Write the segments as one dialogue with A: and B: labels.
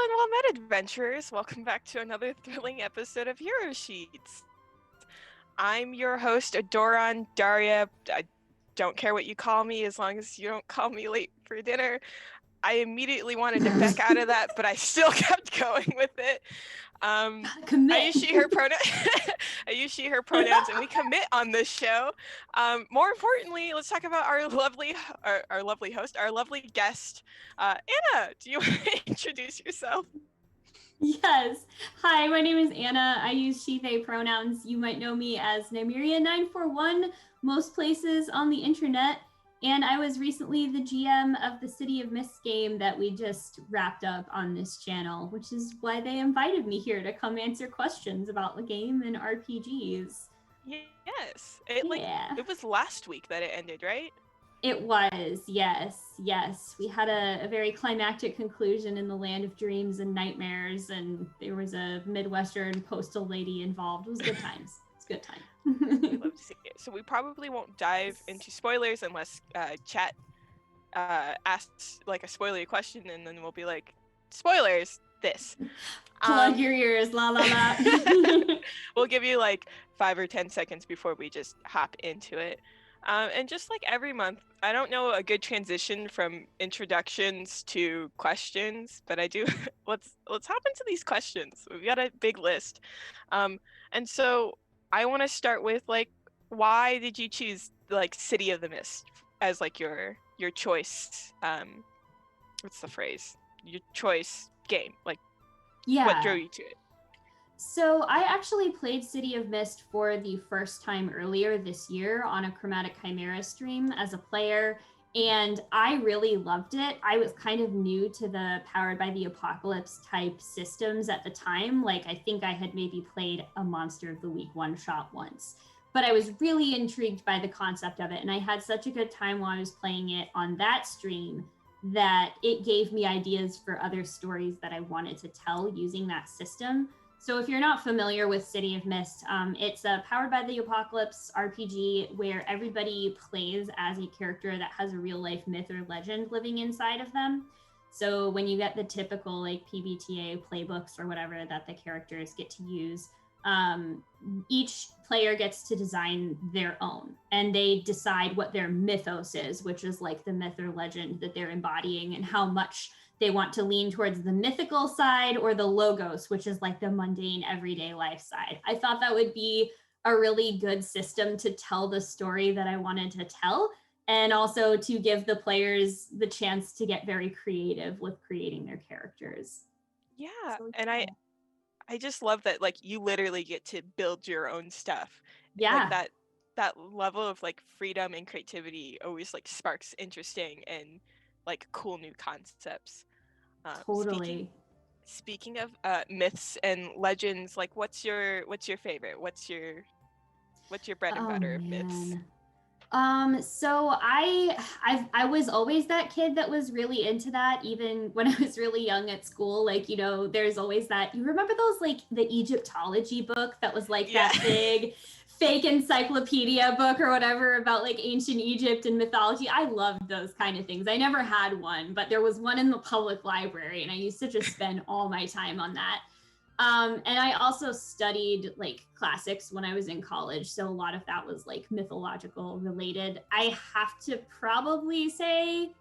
A: and well-met adventurers, welcome back to another thrilling episode of Hero Sheets. I'm your host, Adoran Daria. I don't care what you call me as long as you don't call me late for dinner. I immediately wanted to back out of that, but I still kept going with it.
B: Commit.
A: I use she, her pronoun. I use she, her pronouns, and we commit on this show. More importantly, let's talk about our lovely host, our lovely guest, Anna. Do you want to introduce yourself?
B: Yes. Hi, my name is Anna. I use she, they pronouns. You might know me as Nymeria941 most places on the internet. And I was recently the GM of the City of Mist game that we just wrapped up on this channel, which is why they invited me here to come answer questions about the game and RPGs.
A: Yes. It was last week that it ended, right?
B: It was, yes. We had a very climactic conclusion in the land of dreams and nightmares, and there was a Midwestern postal lady involved. It was good times. It's good time.
A: I love to see it. So we probably won't dive into spoilers unless chat asks like a spoilery question, and then we'll be like, spoilers, this.
B: Plug your ears, la la la.
A: We'll give you like 5 or 10 seconds before we just hop into it. And just like every month, I don't know a good transition from introductions to questions, but I do. Let's hop into these questions. We've got a big list, and so I want to start with like, why did you choose like City of the Mist as like your choice? What's the phrase? Your choice game. Like, what drove you to it?
B: So I actually played City of Mist for the first time earlier this year on a Chromatic Chimera stream as a player, and I really loved it. I was kind of new to the Powered by the Apocalypse type systems at the time. Like, I think I had maybe played a Monster of the Week one-shot once, but I was really intrigued by the concept of it, and I had such a good time while I was playing it on that stream that it gave me ideas for other stories that I wanted to tell using that system. So if you're not familiar with City of Mist, it's a Powered by the Apocalypse RPG where everybody plays as a character that has a real life myth or legend living inside of them. So when you get the typical like PBTA playbooks or whatever that the characters get to use, each player gets to design their own, and they decide what their mythos is, which is like the myth or legend that they're embodying and how much they want to lean towards the mythical side or the logos, which is like the mundane everyday life side. I thought that would be a really good system to tell the story that I wanted to tell, and also to give the players the chance to get very creative with creating their characters.
A: Yeah, and I just love that like you literally get to build your own stuff.
B: Yeah.
A: Like that level of like freedom and creativity always like sparks interesting and like cool new concepts.
B: Totally.
A: Speaking of myths and legends, like what's your favorite? What's your bread and butter of myths?
B: So I was always that kid that was really into that, even when I was really young at school. Like, you know, there's always that, you remember those like the Egyptology book that was like that big fake encyclopedia book or whatever about like ancient Egypt and mythology? I loved those kind of things. I never had one, but there was one in the public library, and I used to just spend all my time on that. And I also studied like classics when I was in college, so a lot of that was like mythological related. I have to probably say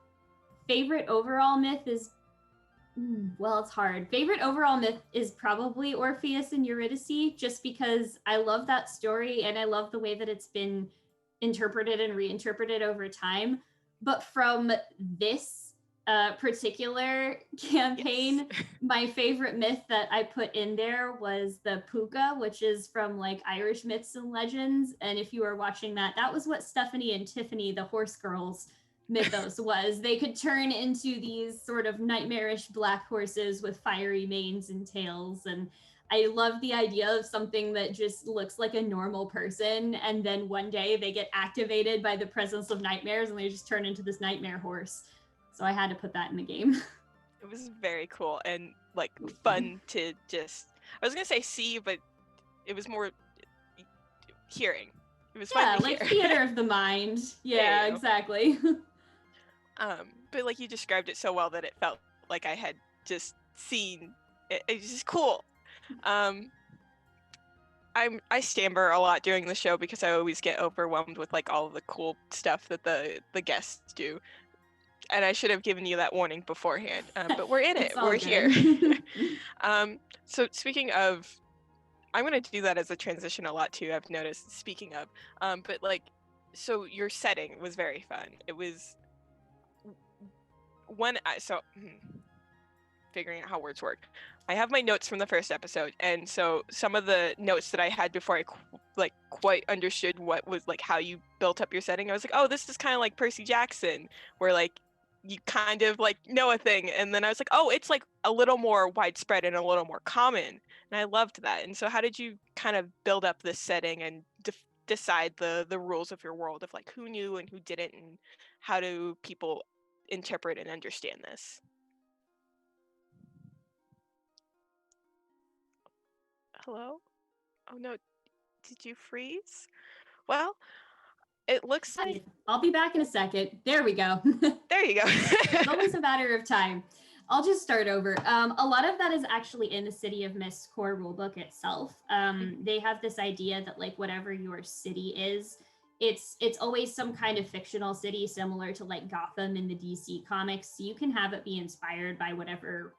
B: favorite overall myth is, well, it's hard. Favorite overall myth is probably Orpheus and Eurydice, just because I love that story and I love the way that it's been interpreted and reinterpreted over time. But from this particular campaign, my favorite myth that I put in there was the puka, which is from like Irish myths and legends. And if you were watching that, that was what Stephanie and Tiffany, the horse girls, mythos was. They could turn into these sort of nightmarish black horses with fiery manes and tails. And I love the idea of something that just looks like a normal person, and then one day they get activated by the presence of nightmares and they just turn into this nightmare horse. So I had to put that in the game.
A: It was very cool and like fun to just, I was gonna say see, but it was more hearing. It was fun to
B: like
A: hear.
B: theater of the mind. Yeah, exactly.
A: But like you described it so well that it felt like I had just scene. It's just cool. I stammer a lot during the show because I always get overwhelmed with like all of the cool stuff that the guests do. And I should have given you that warning beforehand, but we're in it. We're here. So speaking of, I'm going to do that as a transition a lot too, I've noticed, speaking of. But like, so your setting was very fun. It was figuring out how words work. I have my notes from the first episode, and so some of the notes that I had before I quite understood what was like how you built up your setting, I was like, oh, this is kind of like Percy Jackson, where like you kind of like know a thing, and then I was like, oh, it's like a little more widespread and a little more common, and I loved that. And so how did you kind of build up this setting and decide the rules of your world, of like who knew and who didn't, and how do people interpret and understand this? Hello? Oh no, did you freeze? Well, it looks like...
B: I'll be back in a second. There we go.
A: There you go.
B: It's always a matter of time. I'll just start over. A lot of that is actually in the City of Mist core rulebook itself. They have this idea that like whatever your city is, it's always some kind of fictional city similar to like Gotham in the DC comics. So you can have it be inspired by whatever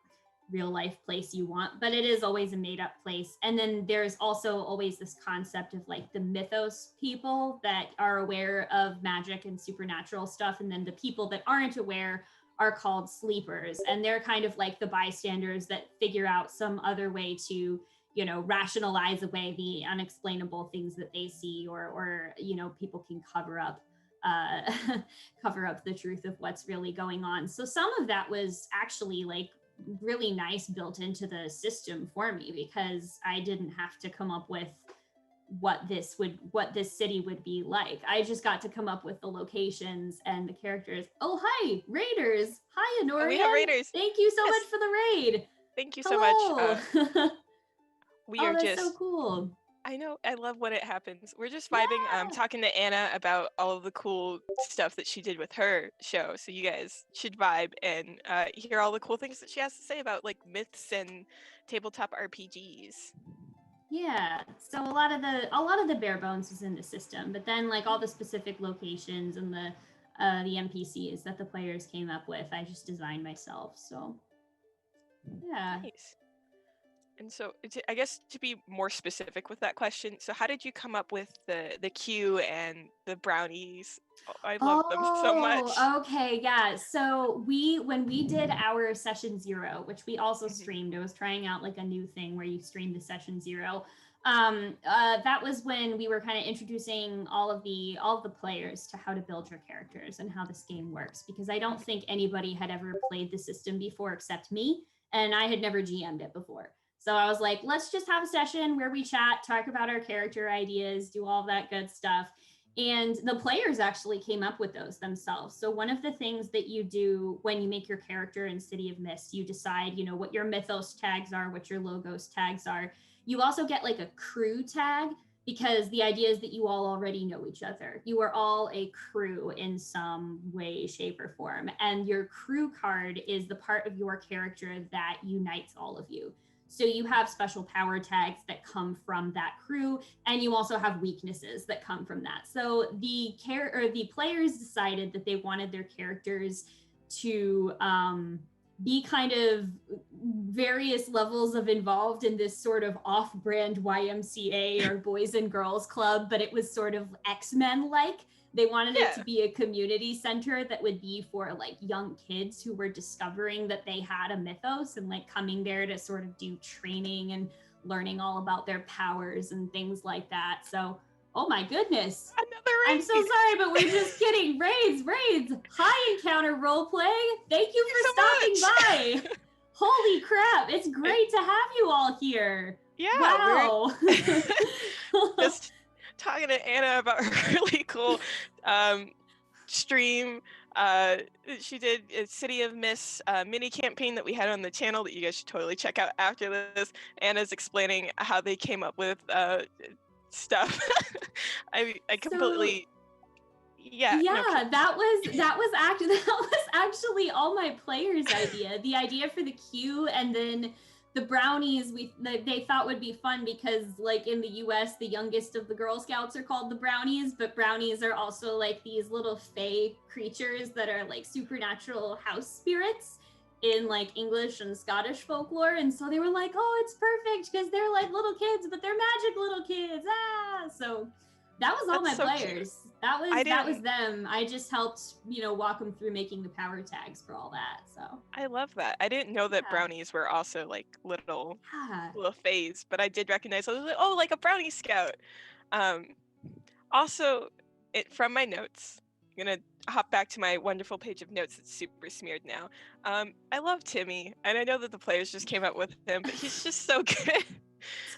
B: real life place you want, but it is always a made up place. And then there's also always this concept of like the mythos people that are aware of magic and supernatural stuff. And then the people that aren't aware are called sleepers. And they're kind of like the bystanders that figure out some other way to, you know, rationalize away the unexplainable things that they see, or you know, people can cover up the truth of what's really going on. So some of that was actually like really nice built into the system for me, because I didn't have to come up with what this city would be like. I just got to come up with the locations and the characters. Oh, hi, raiders. Hi, Honorian.
A: Oh, we have raiders.
B: Thank you so much for the raid.
A: Thank you
B: Hello.
A: so much. We are
B: that's
A: just
B: so cool.
A: I know. I love when it happens. We're just vibing, talking to Anna about all of the cool stuff that she did with her show. So you guys should vibe and hear all the cool things that she has to say about like myths and tabletop RPGs.
B: Yeah. So a lot of the bare bones is in the system, but then like all the specific locations and the NPCs that the players came up with, I just designed myself. So yeah.
A: Nice. And so, I guess to be more specific with that question, so how did you come up with the queue and the brownies? Oh, I love them so much.
B: Okay, yeah. So when we did our session 0, which we also streamed, I was trying out like a new thing where you stream the session 0. That was when we were kind of introducing all of the players to how to build your characters and how this game works, because I don't think anybody had ever played the system before except me, and I had never GM'd it before. So I was like, let's just have a session where we chat, talk about our character ideas, do all that good stuff. And the players actually came up with those themselves. So one of the things that you do when you make your character in City of Mist, you decide, you know, what your mythos tags are, what your logos tags are. You also get like a crew tag, because the idea is that you all already know each other. You are all a crew in some way, shape, or form. And your crew card is the part of your character that unites all of you. So you have special power tags that come from that crew, and you also have weaknesses that come from that. So the players decided that they wanted their characters to be kind of various levels of involved in this sort of off-brand YMCA or Boys and Girls Club, but it was sort of X-Men-like. They wanted it to be a community center that would be for like young kids who were discovering that they had a mythos and like coming there to sort of do training and learning all about their powers and things like that. So, oh my goodness.
A: Another raid.
B: I'm so sorry, but we're just kidding. Raids. Hi, Encounter Roleplay. Thank you for stopping by. Holy crap. It's great to have you all here.
A: Yeah.
B: Wow.
A: Just talking to Anna about her really cool stream. She did a City of Mist mini campaign that we had on the channel that you guys should totally check out after this. Anna's explaining how they came up with stuff. I completely... Yeah, no
B: Yeah,
A: kidding.
B: that was actually all my players' idea. The idea for the queue, and then the brownies they thought would be fun because like in the US the youngest of the Girl Scouts are called the brownies, but brownies are also like these little fae creatures that are like supernatural house spirits in like English and Scottish folklore. And so they were like, "Oh, it's perfect because they're like little kids, but they're magic little kids." Ah, so that was all
A: That's
B: my
A: so cute.
B: players. That
A: I
B: was
A: didn't.
B: them. I just helped, walk them through making the power tags for all that. So
A: I love that. I didn't know that
B: yeah,
A: brownies were also like
B: yeah.
A: little phase, but I did recognize. I was like, oh, like a brownie scout. Um, Also, from my notes, I'm gonna hop back to my wonderful page of notes that's super smeared now. I love Timmy, and I know that the players just came up with him, but he's just so good.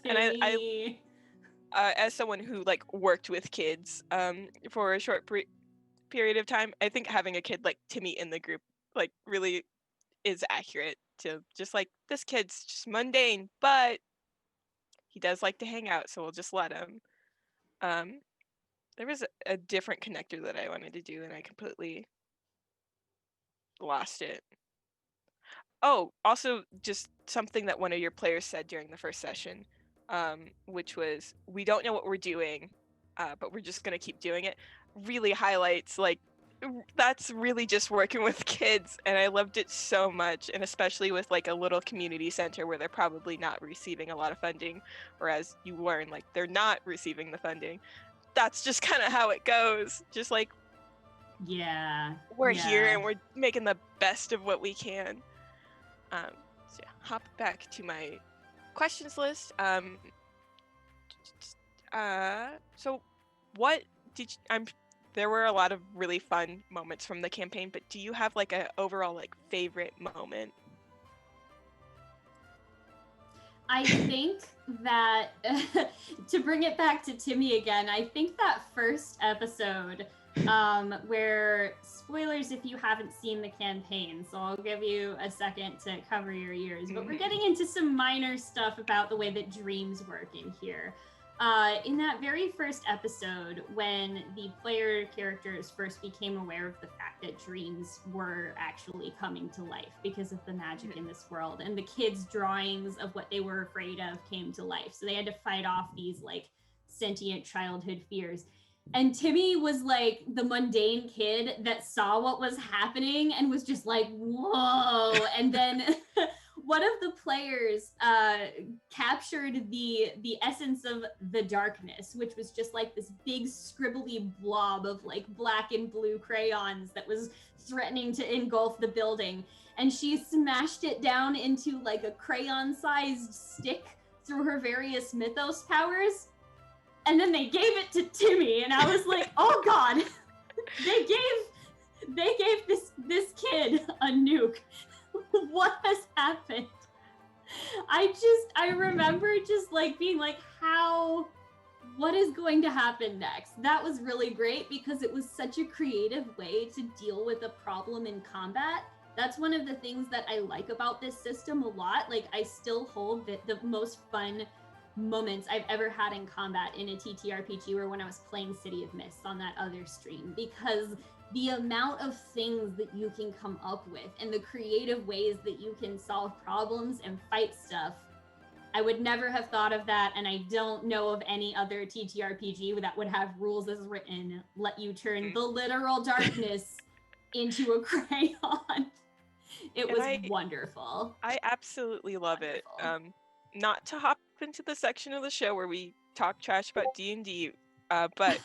A: And
B: Timmy.
A: as someone who like worked with kids for a short period of time, I think having a kid like Timmy in the group like really is accurate to just like this kid's just mundane, but he does like to hang out, so we'll just let him. Um, there was a different connector that I wanted to do, and I completely lost it. Oh, also just something that one of your players said during the first session, which was, "We don't know what we're doing, but we're just gonna keep doing it." Really highlights like that's really just working with kids, and I loved it so much, and especially with like a little community center where they're probably not receiving a lot of funding, whereas you learn like they're not receiving the funding. That's just kind of how it goes. Just like
B: Yeah,
A: we're here
B: yeah.
A: and we're making the best of what we can. So yeah, hop back to my questions list. So what did you, there were a lot of really fun moments from the campaign, but do you have like a overall like favorite moment?
B: I think that to bring it back to Timmy again, I think that first episode, where spoilers if you haven't seen the campaign, so I'll give you a second to cover your ears. But we're getting into some minor stuff about the way that dreams work in here. In that very first episode, when the player characters first became aware of the fact that dreams were actually coming to life because of the magic in this world, and the kids' drawings of what they were afraid of came to life. So they had to fight off these like sentient childhood fears. And Timmy was like the mundane kid that saw what was happening and was just like, whoa. And then one of the players captured the essence of the darkness, which was just like this big scribbly blob of like black and blue crayons that was threatening to engulf the building. And she smashed it down into like a crayon-sized stick through her various mythos powers. And then they gave it to Timmy, and I was like, oh god, they gave this kid a nuke. What has happened? I remember just like being like, what is going to happen next? That was really great because it was such a creative way to deal with a problem in combat. That's one of the things that I like about this system a lot. Like, I still hold that the most fun moments I've ever had in combat in a TTRPG were when I was playing City of Mist on that other stream, because the amount of things that you can come up with and the creative ways that you can solve problems and fight stuff, I would never have thought of that. And I don't know of any other TTRPG that would have rules as written let you turn the literal darkness into a crayon. It
A: And
B: was wonderful.
A: I absolutely love it.
B: Wonderful.
A: Not to hop into the section of the show where we talk trash about D&D, but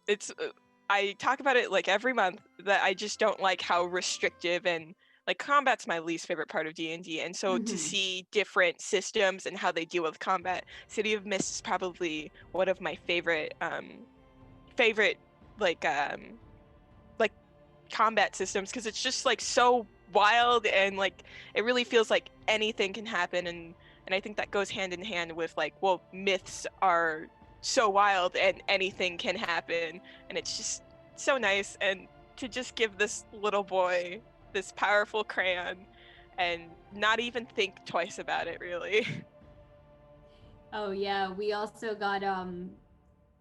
A: it's I talk about it like every month that I just don't like how restrictive, and like combat's my least favorite part of D&D, and so to see different systems and how they deal with combat, City of Mist is probably one of my favorite like like combat systems, because it's just like so wild, and like it really feels like anything can happen, and I think that goes hand in hand with like, well, myths are so wild and anything can happen, and it's just so nice. And to just give this little boy this powerful crayon and not even think twice about it, really.
B: Oh yeah, we also got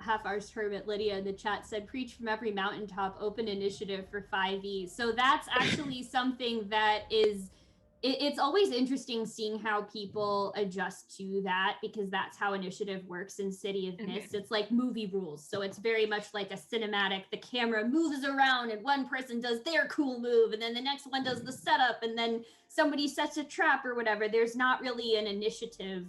B: Half-Arsed Hermit Lydia in the chat said, preach from every mountaintop, open initiative for 5e. So that's actually something that is, it's always interesting seeing how people adjust to that, because that's how initiative works in City of Mist. It's like movie rules. So it's very much like a cinematic, the camera moves around and one person does their cool move and then the next one does the setup and then somebody sets a trap or whatever. There's not really an initiative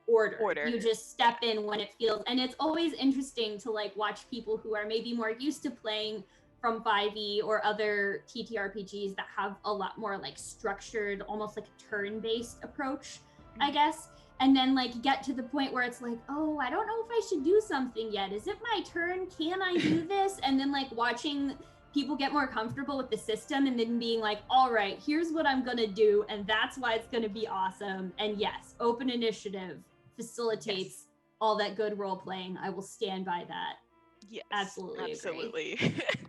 B: order. You just step in when it feels, and it's always interesting to like watch people who are maybe more used to playing from 5e or other TTRPGs that have a lot more like structured, almost like a turn-based approach, I guess. And then like get to the point where it's like, oh, I don't know if I should do something yet. Is it my turn? Can I do this? And then like watching people get more comfortable with the system and then being like, all right, here's what I'm gonna do. And that's why it's gonna be awesome. And yes, open initiative facilitates all that good role playing. I will stand by that.
A: Yes,
B: absolutely.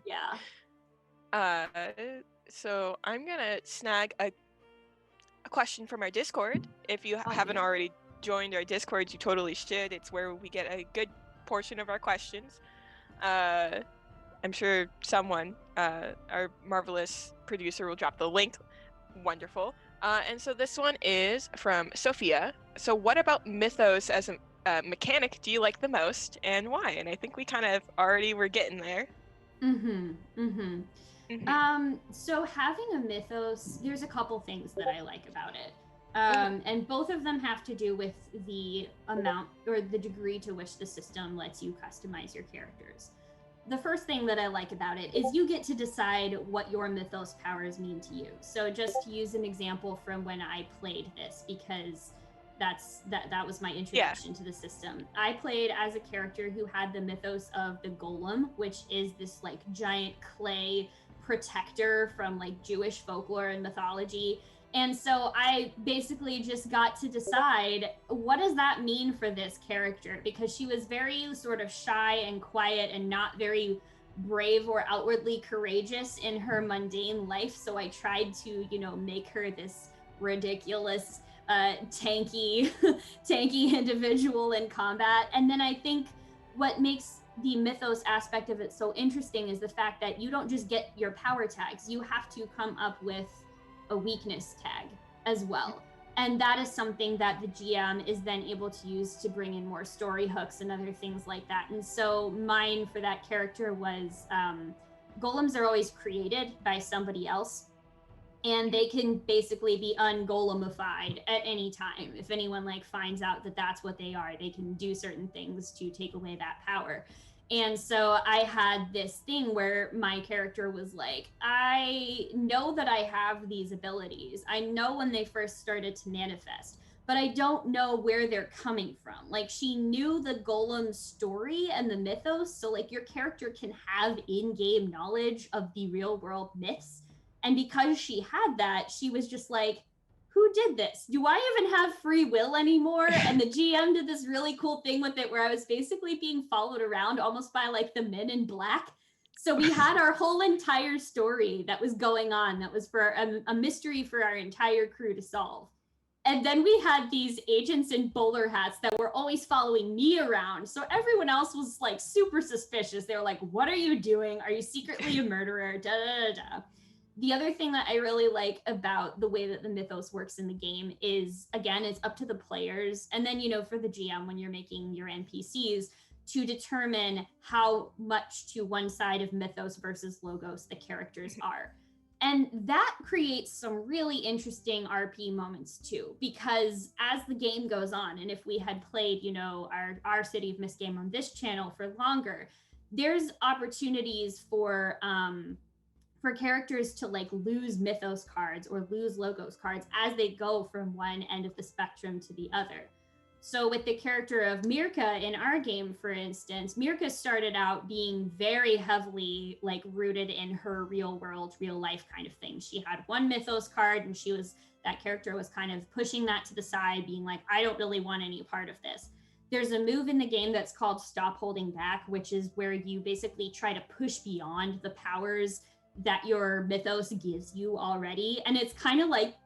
A: Yeah. So I'm gonna snag a question from our Discord. If you haven't already joined our Discord, you totally should. It's where we get a good portion of our questions. I'm sure someone, our marvelous producer, will drop the link. Wonderful. And so this one is from Sophia. So what about mythos as a mechanic do you like the most, and why? And I think we kind of already were getting there.
B: So having a mythos, there's a couple things that I like about it. And both of them have to do with the amount or the degree to which the system lets you customize your characters. The first thing that I like about it is you get to decide what your mythos powers mean to you. So just to use an example from when I played this, because that was my introduction to the system. I played as a character who had the mythos of the golem, which is this like giant clay protector from like Jewish folklore and mythology. And so I basically just got to decide, what does that mean for this character? Because she was very sort of shy and quiet and not very brave or outwardly courageous in her mundane life. So I tried to, make her this ridiculous, tanky individual in combat. And then I think what makes the mythos aspect of it so interesting is the fact that you don't just get your power tags. You have to come up with a weakness tag as well. And that is something that the GM is then able to use to bring in more story hooks and other things like that. And so mine for that character was golems are always created by somebody else, and they can basically be ungolemified at any time. If anyone like finds out that that's what they are, they can do certain things to take away that power. And so I had this thing where my character was like, I know that I have these abilities. I know when they first started to manifest, but I don't know where they're coming from. Like, she knew the golem story and the mythos. So like your character can have in-game knowledge of the real world myths. And because she had that, she was just like, who did this? Do I even have free will anymore? And the GM did this really cool thing with it where I was basically being followed around almost by like the Men in Black. So we had our whole entire story that was going on that was for a mystery for our entire crew to solve. And then we had these agents in bowler hats that were always following me around. So everyone else was like super suspicious. They were like, what are you doing? Are you secretly a murderer? Da, da, da, da. The other thing that I really like about the way that the mythos works in the game is, again, it's up to the players. And then, for the GM, when you're making your NPCs, to determine how much to one side of mythos versus logos the characters are. And that creates some really interesting RP moments too, because as the game goes on, and if we had played, our City of Mist game on this channel for longer, there's opportunities for characters to like lose mythos cards or lose logos cards as they go from one end of the spectrum to the other. So with the character of Mirka in our game, for instance, Mirka started out being very heavily like rooted in her real world, real life kind of thing. She had one mythos card and that character was kind of pushing that to the side, being like, I don't really want any part of this. There's a move in the game that's called Stop Holding Back, which is where you basically try to push beyond the powers that your mythos gives you already. And it's kind of like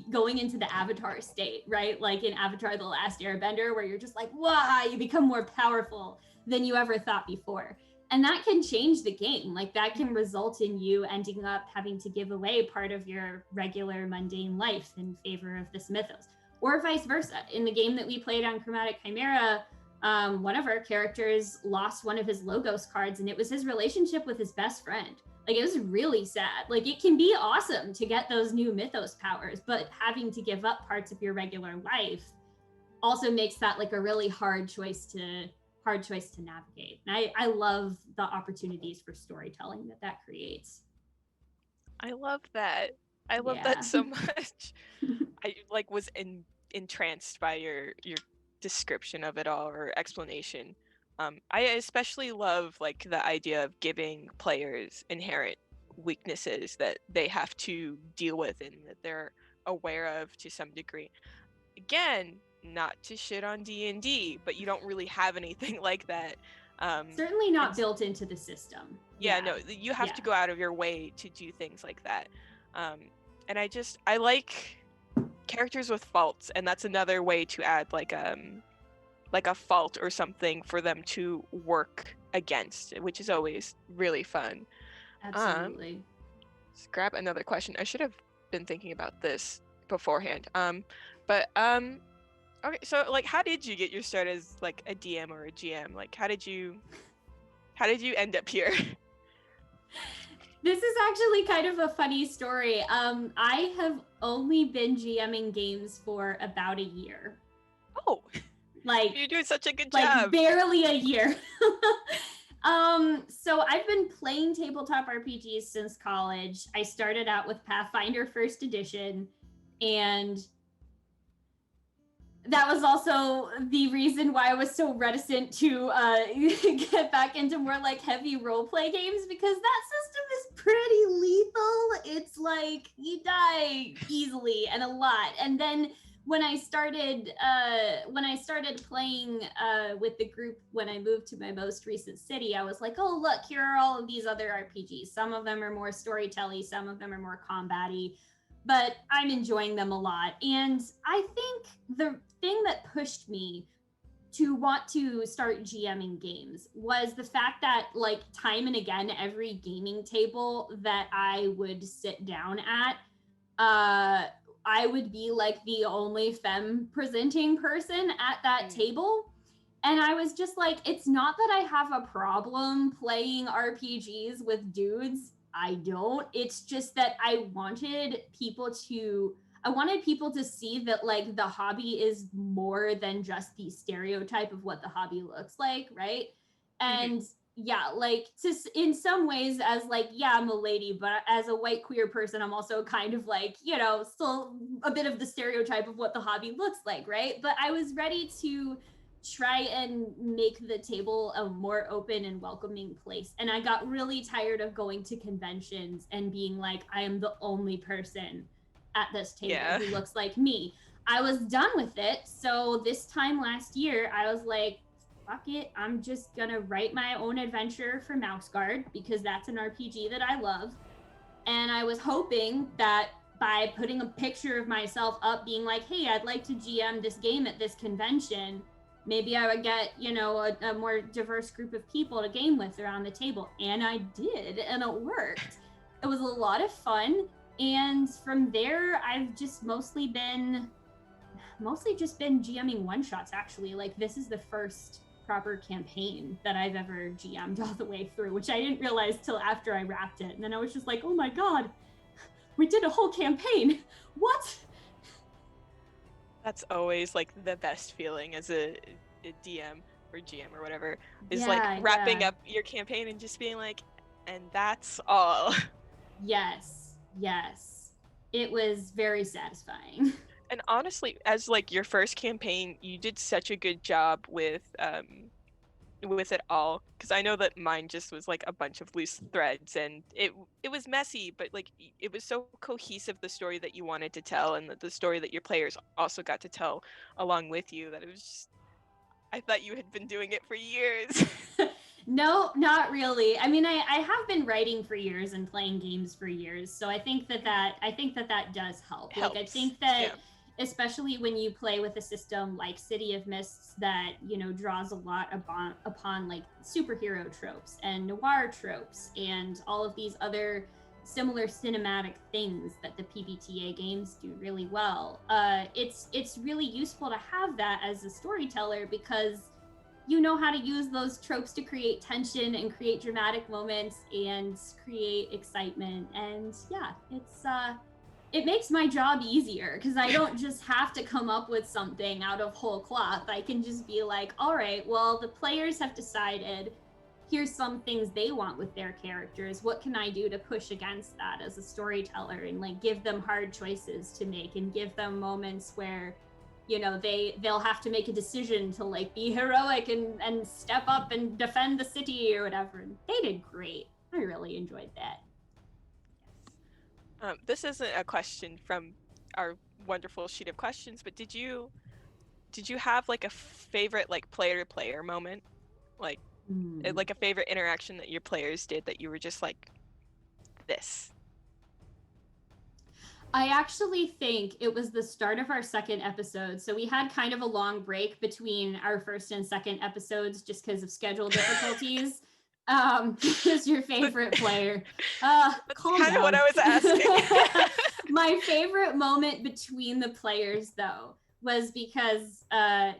B: going into the Avatar state, right? Like in Avatar The Last Airbender, where you're just like, wow, you become more powerful than you ever thought before. And that can change the game. Like that can result in you ending up having to give away part of your regular mundane life in favor of this mythos, or vice versa. In the game that we played on Chromatic Chimera, one of our characters lost one of his Logos cards, and it was his relationship with his best friend. Like, it was really sad. Like, it can be awesome to get those new mythos powers, but having to give up parts of your regular life also makes that like a really hard choice to navigate. And I love the opportunities for storytelling that creates.
A: I love that. I love that so much. I like was entranced by your description of it all, or explanation. I especially love like the idea of giving players inherent weaknesses that they have to deal with and that they're aware of to some degree. Again, not to shit on D&D, but you don't really have anything like that.
B: Certainly not built into the system.
A: Yeah, no, you have to go out of your way to do things like that. And I like characters with faults, and that's another way to add like a fault or something for them to work against, which is always really fun.
B: Absolutely.
A: Let's grab another question. I should have been thinking about this beforehand. Okay, so like, how did you get your start as like a DM or a GM? Like, how did you end up here?
B: This is actually kind of a funny story. I have only been GMing games for about a year.
A: Oh,
B: like
A: you're doing such a good
B: job. Like barely a year. So I've been playing tabletop RPGs since college. I started out with Pathfinder First Edition, and that was also the reason why I was so reticent to get back into more like heavy roleplay games, because that system is pretty lethal. It's like you die easily and a lot. And then when I started playing with the group when I moved to my most recent city, I was like, oh look, here are all of these other RPGs. Some of them are more storytelling, some of them are more combat-y, but I'm enjoying them a lot. And I think the thing that pushed me to want to start GMing games was the fact that, like, time and again, every gaming table that I would sit down at, I would be like the only femme presenting person at that table. And I was just like, it's not that I have a problem playing RPGs with dudes. I don't. It's just that I wanted people to see that like the hobby is more than just the stereotype of what the hobby looks like, right? And yeah, like in some ways, as like, yeah, I'm a lady, but as a white queer person, I'm also kind of like, you know, still a bit of the stereotype of what the hobby looks like, right? But I was ready to try and make the table a more open and welcoming place. And I got really tired of going to conventions and being like, I am the only person at this table who looks like me. I was done with it. So this time last year, I was like, fuck it, I'm just gonna write my own adventure for Mouse Guard, because that's an RPG that I love. And I was hoping that by putting a picture of myself up being like, hey, I'd like to GM this game at this convention, maybe I would get, you know, a more diverse group of people to game with around the table. And I did, and it worked. It was a lot of fun. And from there, I've just mostly just been GMing one-shots, actually. Like, this is the first proper campaign that I've ever GM'd all the way through, which I didn't realize till after I wrapped it. And then I was just like, oh my God, we did a whole campaign. What?
A: That's always like the best feeling as a DM or GM or whatever, is like wrapping up your campaign and just being like, and that's all.
B: Yes. It was very satisfying.
A: And honestly, as like your first campaign, you did such a good job with it all, because I know that mine just was like a bunch of loose threads, and it was messy, but like it was so cohesive, the story that you wanted to tell and the story that your players also got to tell along with you, that it was just, I thought you had been doing it for years.
B: No, not really. I mean, I have been writing for years and playing games for years, so I think that does help. Like, I
A: Helps.
B: think that
A: Yeah.
B: especially when you play with a system like City of Mists that, you know, draws a lot upon like superhero tropes and noir tropes and all of these other similar cinematic things that the PBTA games do really well. It's really useful to have that as a storyteller because you know how to use those tropes to create tension and create dramatic moments and create excitement. And yeah, it makes my job easier because I don't just have to come up with something out of whole cloth. I can just be like, all right, well, the players have decided here's some things they want with their characters. What can I do to push against that as a storyteller and like give them hard choices to make and give them moments where, you know, they'll have to make a decision to like be heroic and step up and defend the city or whatever. And they did great. I really enjoyed that.
A: This isn't a question from our wonderful sheet of questions, but did you have like a favorite like player to player moment, like like a favorite interaction that your players did that you were just like this?
B: I actually think it was the start of our second episode. So we had kind of a long break between our first and second episodes just because of schedule difficulties. Who's your favorite player?
A: That's
B: Calm
A: kind of what
B: down.
A: I was asking.
B: My favorite moment between the players, though, was because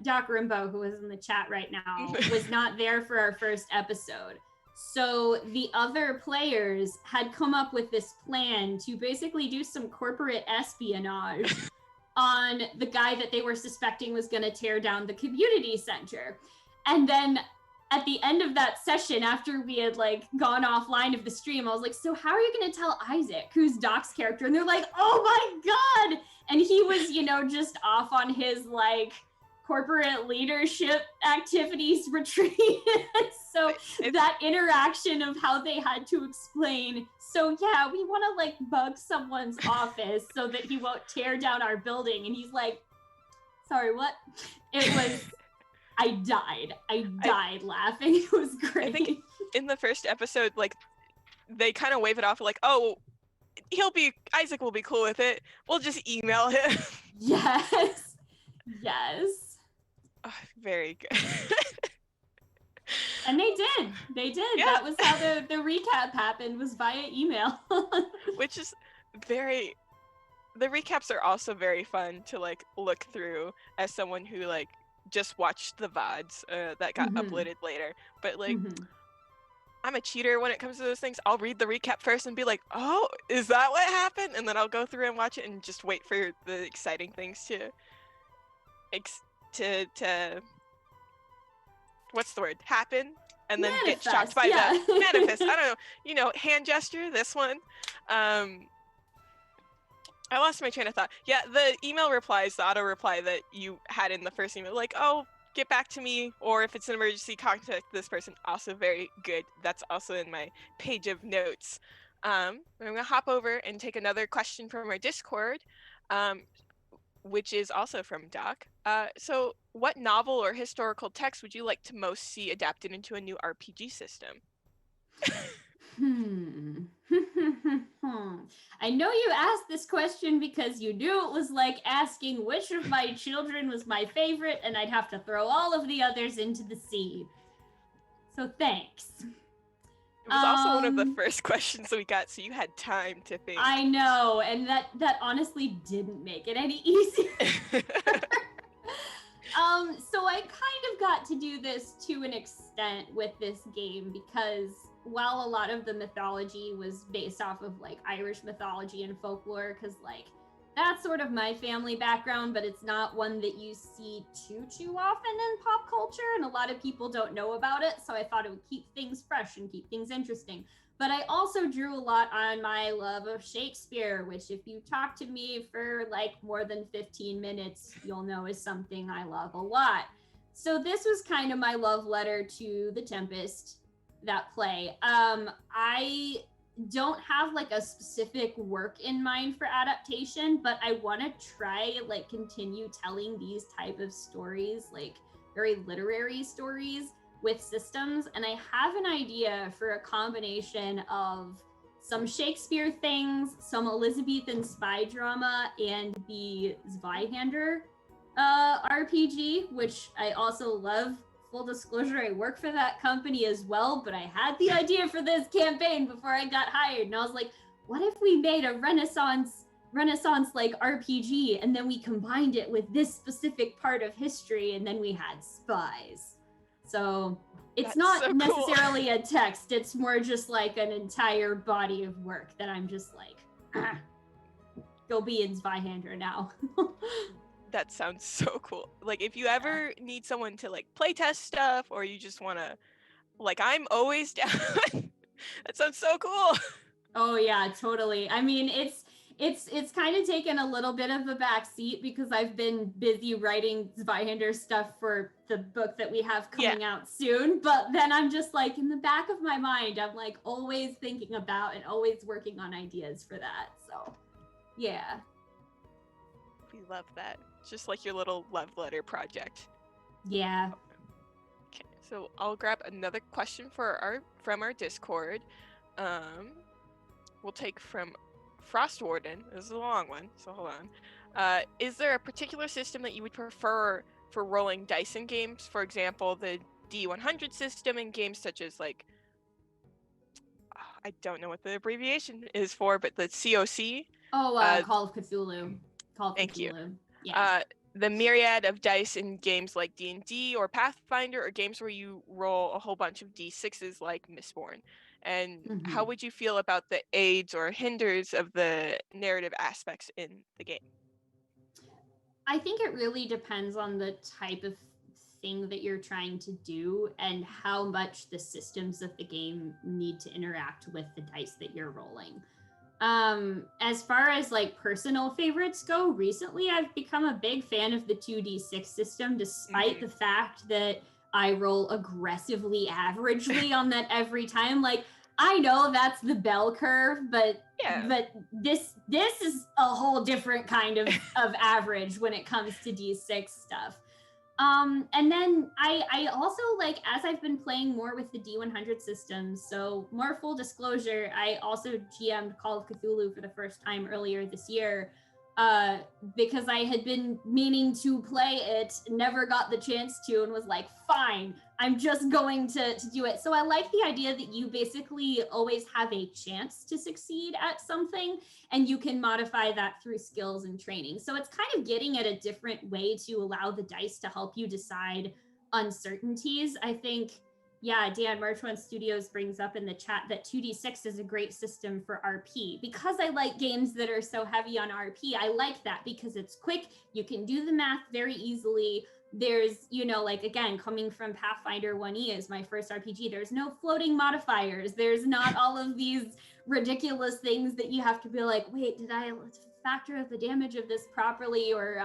B: Doc Rimbo, who is in the chat right now, was not there for our first episode. So the other players had come up with this plan to basically do some corporate espionage on the guy that they were suspecting was going to tear down the community center. And then at the end of that session, after we had like gone offline of the stream, I was like, so how are you going to tell Isaac, who's Doc's character? And they're like, oh my God. And he was, you know, just off on his like corporate leadership activities retreat. So that interaction of how they had to explain, so yeah, we want to like bug someone's office so that he won't tear down our building. And he's like, sorry, what? It was, I died laughing. It was great.
A: I think in the first episode, like they kind of wave it off like, oh, Isaac will be cool with it. We'll just email him.
B: Yes. Yes.
A: Oh, very good.
B: And they did. Yeah. That was how the recap happened, was via email.
A: Which is the recaps are also very fun to like look through as someone who like just watched the VODs that got uploaded later. But like I'm a cheater when it comes to those things. I'll read the recap first and be like, oh, is that what happened? And then I'll go through and watch it and just wait for the exciting things to what's the word? Happen, and then
B: manifest,
A: get shocked by the manifest. I don't know, you know, hand gesture, this one. I lost my train of thought. Yeah, the email replies, the auto reply that you had in the first email, like, oh, get back to me, or if it's an emergency, contact this person. Also very good. That's also in my page of notes. I'm gonna hop over and take another question from our Discord, which is also from Doc. So what novel or historical text would you like to most see adapted into a new RPG system?
B: I know you asked this question because you knew it was like asking which of my children was my favorite, and I'd have to throw all of the others into the sea. So thanks.
A: It was also one of the first questions we got, so you had time to think.
B: I know, and that honestly didn't make it any easier. So I kind of got to do this to an extent with this game because while a lot of the mythology was based off of like Irish mythology and folklore, because like that's sort of my family background, but it's not one that you see too often in pop culture, and a lot of people don't know about it, so I thought it would keep things fresh and keep things interesting. But I also drew a lot on my love of Shakespeare, which if you talk to me for like more than 15 minutes, you'll know is something I love a lot. So this was kind of my love letter to The Tempest, that play. I don't have like a specific work in mind for adaptation, but I want to try like continue telling these type of stories, like very literary stories, with systems, and I have an idea for a combination of some Shakespeare things, some Elizabethan spy drama, and the Zweihander RPG, which I also love. Full disclosure, I work for that company as well, but I had the idea for this campaign before I got hired, and I was like, what if we made a Renaissance like RPG, and then we combined it with this specific part of history, and then we had spies. So it's
A: That's
B: not
A: so
B: necessarily
A: cool.
B: a text, it's more just like an entire body of work that I'm just like, go be in Zweihander now.
A: That sounds so cool. Like, if you ever need someone to like play test stuff, or you just want to, like, I'm always down. That sounds so cool.
B: Oh yeah, totally. I mean, it's kind of taken a little bit of a back seat because I've been busy writing Zweihander stuff for the book that we have coming out soon. But then I'm just like, in the back of my mind, I'm like always thinking about and always working on ideas for that. So yeah.
A: We love that. Just like your little love letter project.
B: Yeah.
A: Okay, so I'll grab another question from our Discord. We'll take from Frost Warden. This is a long one, so hold on. Is there a particular system that you would prefer for rolling dice in games? For example, the D100 system in games such as like, I don't know what the abbreviation is for, but the COC.
B: Call of Cthulhu.
A: Thank you.
B: Yeah.
A: The myriad of dice in games like D&D or Pathfinder, or games where you roll a whole bunch of D6s like Mistborn. And how would you feel about the aids or hinders of the narrative aspects in the game?
B: I think it really depends on the type of thing that you're trying to do and how much the systems of the game need to interact with the dice that you're rolling. As far as like personal favorites go, recently I've become a big fan of the 2d6 system, despite the fact that I roll aggressively averagely on that every time. Like, I know that's the bell curve, but this is a whole different kind of average when it comes to d6 stuff. And then I also, like, as I've been playing more with the D100 systems, so more full disclosure, I also GM'd Call of Cthulhu for the first time earlier this year, because I had been meaning to play it, never got the chance to, and was like, fine, I'm just going to do it. So I like the idea that you basically always have a chance to succeed at something, and you can modify that through skills and training. So it's kind of getting at a different way to allow the dice to help you decide uncertainties. I think, yeah, Dan Marchwan Studios brings up in the chat that 2d6 is a great system for RP. Because I like games that are so heavy on RP, I like that because it's quick, you can do the math very easily. There's, you know, like, again, coming from Pathfinder 1E as my first RPG, there's no floating modifiers. There's not all of these ridiculous things that you have to be like, wait, did I factor the damage of this properly? Or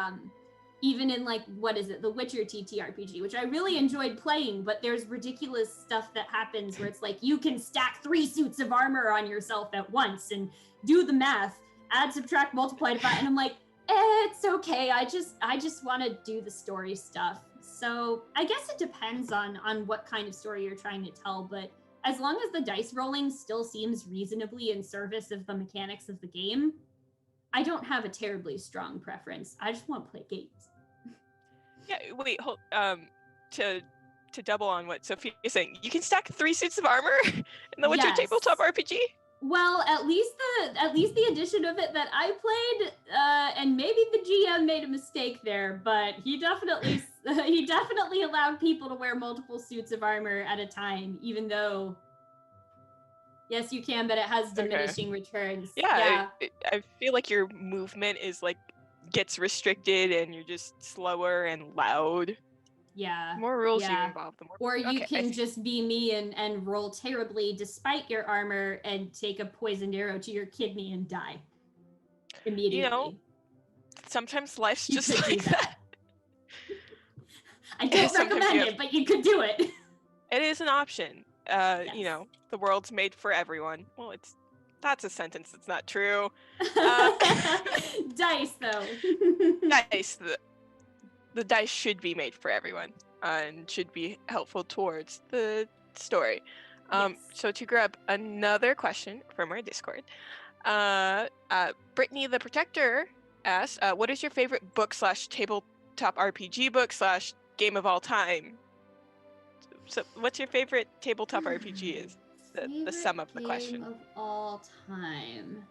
B: even in, like, what is it, the Witcher TTRPG, which I really enjoyed playing, but there's ridiculous stuff that happens where it's like, you can stack 3 suits of armor on yourself at once and do the math, add, subtract, multiply, divide, and I'm like, it's okay. I just want to do the story stuff. So I guess it depends on what kind of story you're trying to tell, but as long as the dice rolling still seems reasonably in service of the mechanics of the game, I don't have a terribly strong preference. I just want to play games.
A: Yeah, wait, hold, to double on what Sophia's saying, you can stack 3 suits of armor in the Witcher tabletop RPG?
B: Well, at least the edition of it that I played, and maybe the GM made a mistake there, but he definitely allowed people to wear multiple suits of armor at a time, even though, yes, you can, but it has diminishing returns.
A: Yeah. I feel like your movement is like gets restricted, and you're just slower and loud.
B: Yeah.
A: The more rules you involve, the more.
B: Or you can just be me and roll terribly despite your armor and take a poisoned arrow to your kidney and die immediately.
A: You know, sometimes life's just like that.
B: I don't recommend it, but you could do it.
A: It is an option. You know, the world's made for everyone. Well, that's a sentence that's not true.
B: Dice, though.
A: Dice. The dice should be made for everyone. and should be helpful towards the story.
B: Yes.
A: So to grab another question from our Discord, Brittany the Protector asks, what is your favorite book / tabletop RPG book / game of all time? So what's your favorite tabletop RPG is the sum of the question.
B: Game of all time.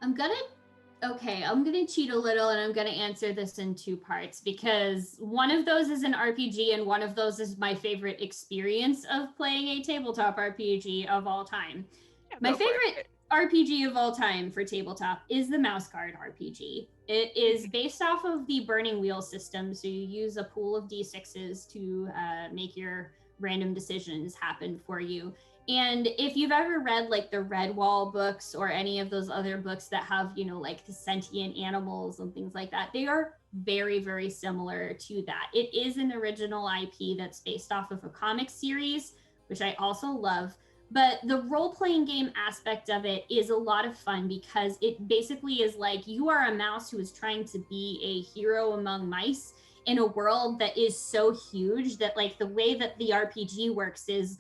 B: I'm gonna cheat a little and I'm gonna answer this in two parts because one of those is an RPG and one of those is my favorite experience of playing a tabletop RPG of all time.
A: Yeah,
B: my favorite RPG of all time for tabletop is the Mouse Guard RPG. It is based off of the Burning Wheel system, so you use a pool of d6s to make your random decisions happen for you. And if you've ever read like the Redwall books or any of those other books that have, you know, like the sentient animals and things like that, they are very, very similar to that. It is an original IP that's based off of a comic series, which I also love. But the role-playing game aspect of it is a lot of fun because it basically is like you are a mouse who is trying to be a hero among mice in a world that is so huge that like the way that the RPG works is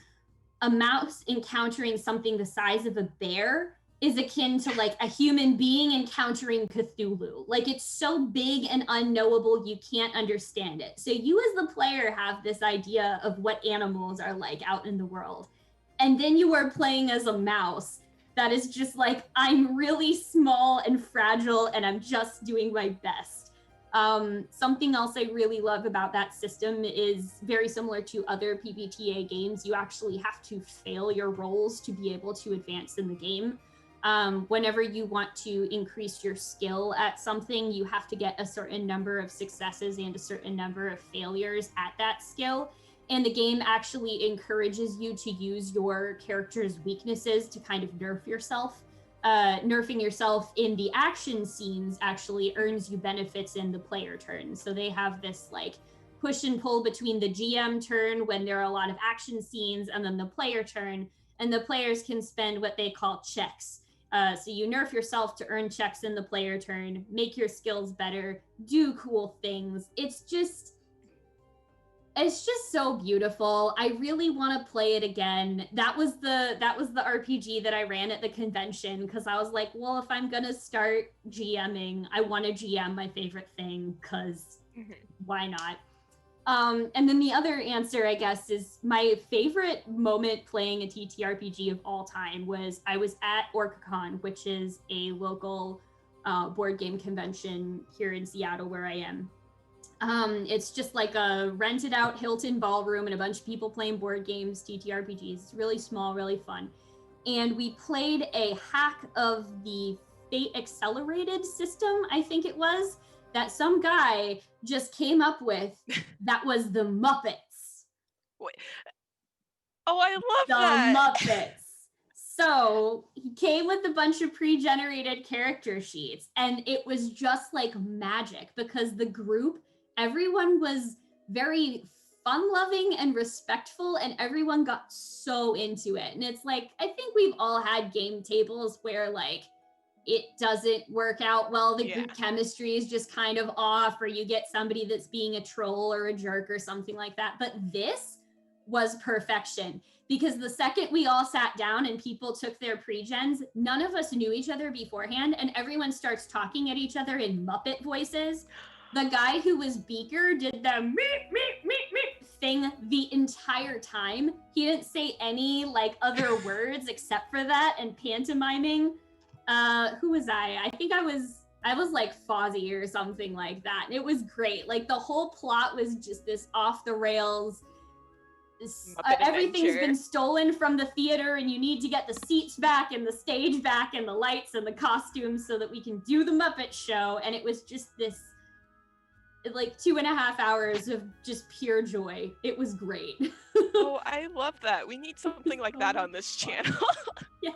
B: a mouse encountering something the size of a bear is akin to like a human being encountering Cthulhu. Like it's so big and unknowable, you can't understand it. So you as the player have this idea of what animals are like out in the world. And then you are playing as a mouse that is just like, I'm really small and fragile and I'm just doing my best. Something else I really love about that system is very similar to other PBTA games. You actually have to fail your rolls to be able to advance in the game. Whenever you want to increase your skill at something, you have to get a certain number of successes and a certain number of failures at that skill. And the game actually encourages you to use your character's weaknesses to kind of nerf yourself. Nerfing yourself in the action scenes actually earns you benefits in the player turn. So they have this like push and pull between the GM turn when there are a lot of action scenes and then the player turn. And the players can spend what they call checks. So you nerf yourself to earn checks in the player turn, make your skills better, do cool things. It's just so beautiful. I really want to play it again. That was the RPG that I ran at the convention because I was like, well, if I'm gonna start GMing, I want to GM my favorite thing because why not? And then the other answer, I guess, is my favorite moment playing a TTRPG of all time was I was at OrcaCon, which is a local board game convention here in Seattle where I am. It's just like a rented out Hilton ballroom and a bunch of people playing board games, TTRPGs. It's really small, really fun. And we played a hack of the Fate Accelerated system, I think it was, that some guy just came up with that was the Muppets.
A: Wait. Oh, I love that.
B: The Muppets. So he came with a bunch of pre-generated character sheets and it was just like magic because the group, everyone was very fun-loving and respectful and everyone got so into it. And it's like, I think we've all had game tables where like it doesn't work out well. The group chemistry is just kind of off or you get somebody that's being a troll or a jerk or something like that. But this was perfection because the second we all sat down and people took their pre-gens, none of us knew each other beforehand and everyone starts talking at each other in Muppet voices. The guy who was Beaker did the meep, meep, meep, meep thing the entire time. He didn't say any like other words except for that and pantomiming. Who was I? I think I was like Fozzie or something like that. And it was great. Like the whole plot was just this off the rails. Everything's been stolen from the theater and you need to get the seats back and the stage back and the lights and the costumes so that we can do the Muppet show. And it was just this like 2.5 hours of just pure joy. It was great.
A: Oh, I love that. We need something like that on this channel.
B: Yeah.